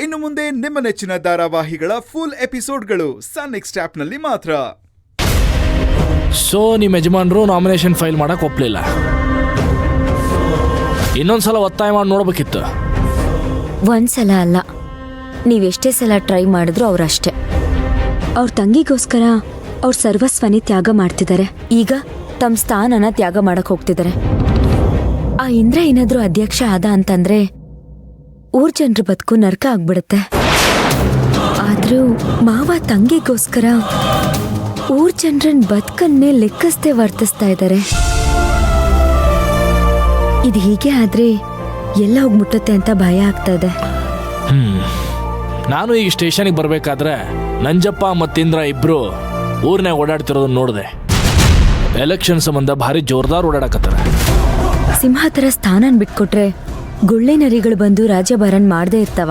ಇನ್ನು ಮುಂದೆ ನಿಮ್ಮ ನೆಚ್ಚಿನ ಧಾರಾವಾಹಿಗಳ ಫುಲ್ ಎಪಿಸೋಡ್ಗಳು ಸನ್ ನೆಕ್ಸ್ಟ್ ಆಪ್ನಲ್ಲಿ ಮಾತ್ರ. ಸೊ ನಿಮ್ಮ ಯಜಮಾನರು ನಾಮಿನೇಷನ್ ಫೈಲ್ ಮಾಡಕ್ಕೆ ಒಪ್ಪಲಿಲ್ಲ. ಇನ್ನೊಂದ್ಸಲ ಒತ್ತಾಯ ಮಾಡಿ ನೋಡ್ಬೇಕಿತ್ತು. ಒಂದ್ಸಲ ಅಲ್ಲ, ನೀವೆಷ್ಟೇ ಸಲ ಟ್ರೈ ಮಾಡಿದ್ರು ಅವರಷ್ಟೇ. ಅವ್ರ ತಂಗಿಗೋಸ್ಕರ ಅವ್ರ ಸರ್ವಸ್ವನೇ ತ್ಯಾಗ ಮಾಡ್ತಿದ್ದಾರೆ. ಈಗ ತಮ್ಮ ಸ್ಥಾನನ ತ್ಯಾಗ ಮಾಡಕ್ ಹೋಗ್ತಿದ್ದಾರೆ. ಆ ಇಂದ್ರ ಏನಾದ್ರೂ ಅಧ್ಯಕ್ಷ ಆದ ಅಂತಂದ್ರೆ ಊರ್ ಜನರ ಬದುಕು ನರ್ಕ ಆಗ್ಬಿಡುತ್ತೆ. ಆದ್ರೂ ಮಾವ ತಂಗಿಗೋಸ್ಕರ ಊರ್ ಜನರನ್ ಬದುಕನ್ನೇ ಲೆಕ್ಕಿಸದೆ ವರ್ತಿಸ್ತಾ ಇದ್ದಾರೆ. ಇದು ಹೀಗೆ ಆದ್ರೆ ಎಲ್ಲ ಹೋಗ್ಬಿಟ್ಟತ್ತೆ ಅಂತ ಭಯ ಆಗ್ತಾ ಇದೆ. ನಾನು ಈಗ ಸ್ಟೇಷನ್ಗೆ ಬರಬೇಕಾದ್ರೆ ನಂಜಪ್ಪ ಮತ್ತಿಂದ್ರ ಇಬ್ರು ಊರ್ನಾಗ ಓಡಾಡ್ತಿರೋದನ್ನ ನೋಡಿದೆ. ಎಲೆಕ್ಷನ್ ಸಂಬಂಧ ಭಾರಿ ಜೋರ್ದಾರ್ ಓಡಾಡಕತ್ತಾರ. ಸಿಂಹ ಥರ ಸ್ಥಾನನ್ ಬಿಟ್ಕೊಟ್ರೆ ಗುಳ್ಳೆ ನರಿಗಳು ಬಂದು ರಾಜ್ಯಭಾರನ್ ಮಾಡದೇ ಇರ್ತಾವ.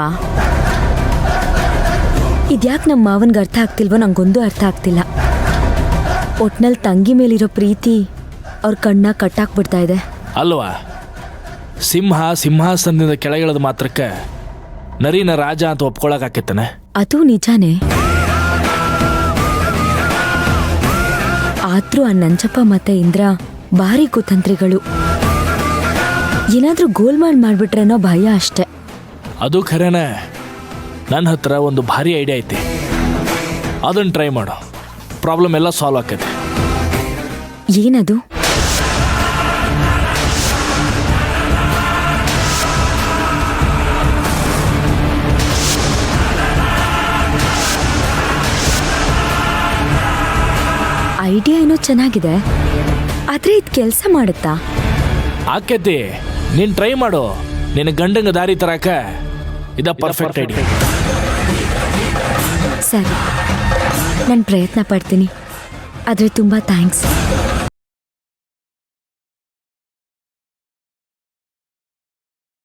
ಇದ್ಯಾಕೆ ನಮ್ಮ ಮಾವನ್ಗೆ ಅರ್ಥ ಆಗ್ತಿಲ್ವೋ ನಂಗೊಂದು ಅರ್ಥ ಆಗ್ತಿಲ್ಲ. ಒಟ್ನಲ್ಲಿ ತಂಗಿ ಮೇಲಿರೋ ಪ್ರೀತಿ ಅವ್ರ ಕಣ್ಣ ಕಟ್ಟಾಕ್ಬಿಡ್ತಾ ಇದೆ ಅಲ್ವಾ? ಸಿಂಹಾಸನದಿಂದ ಕೆಳಗಿಳದ ಮಾತ್ರಕ್ಕೆ ನರಿನ ರಾಜ ಅಂತ ಒಪ್ಕೊಳಕಾಕೈತಾನೆ. ಅದು ನಿಜಾನೇ. ಆದ್ರೂ ಆ ನಂಜಪ್ಪ ಮತ್ತೆ ಇಂದ್ರ ಭಾರಿ ಕುತಂತ್ರಿಗಳು. ಏನಾದ್ರೂ ಗೋಲ್ಮಾಲ್ ಮಾಡ್ಬಿಟ್ರೇನೋ ಭಯ ಅಷ್ಟೆ. ಅದು ಖರೇನೆ. ನನ್ನ ಹತ್ರ ಒಂದು ಭಾರಿ ಐಡಿಯಾ ಐತಿ, ಅದನ್ನ ಟ್ರೈ ಮಾಡು. ಪ್ರಾಬ್ಲಮ್ ಎಲ್ಲ ಸಾಲ್ವ್ ಆಕೈತೆ. ಏನದು? ಐಡಿಯಾ ಏನೋ ಚೆನ್ನಾಗಿದೆ, ಆದ್ರೆ ಇದು ಕೆಲಸ ಮಾಡುತ್ತಾ? ಆಕೈತಿ, ನೀನ್ ಟ್ರೈ ಮಾಡು. ನಿನ್ನ ಗಂಡಂಗ ದಾರಿ ತರಾಕ ಇದ ಪರ್ಫೆಕ್ಟ್ ಐಡಿಯಾ. ಸರಿ, ನಾನು ಪ್ರಯತ್ನ ಪಡ್ತೀನಿ. ಆದರೆ ತುಂಬ ಥ್ಯಾಂಕ್ಸ್.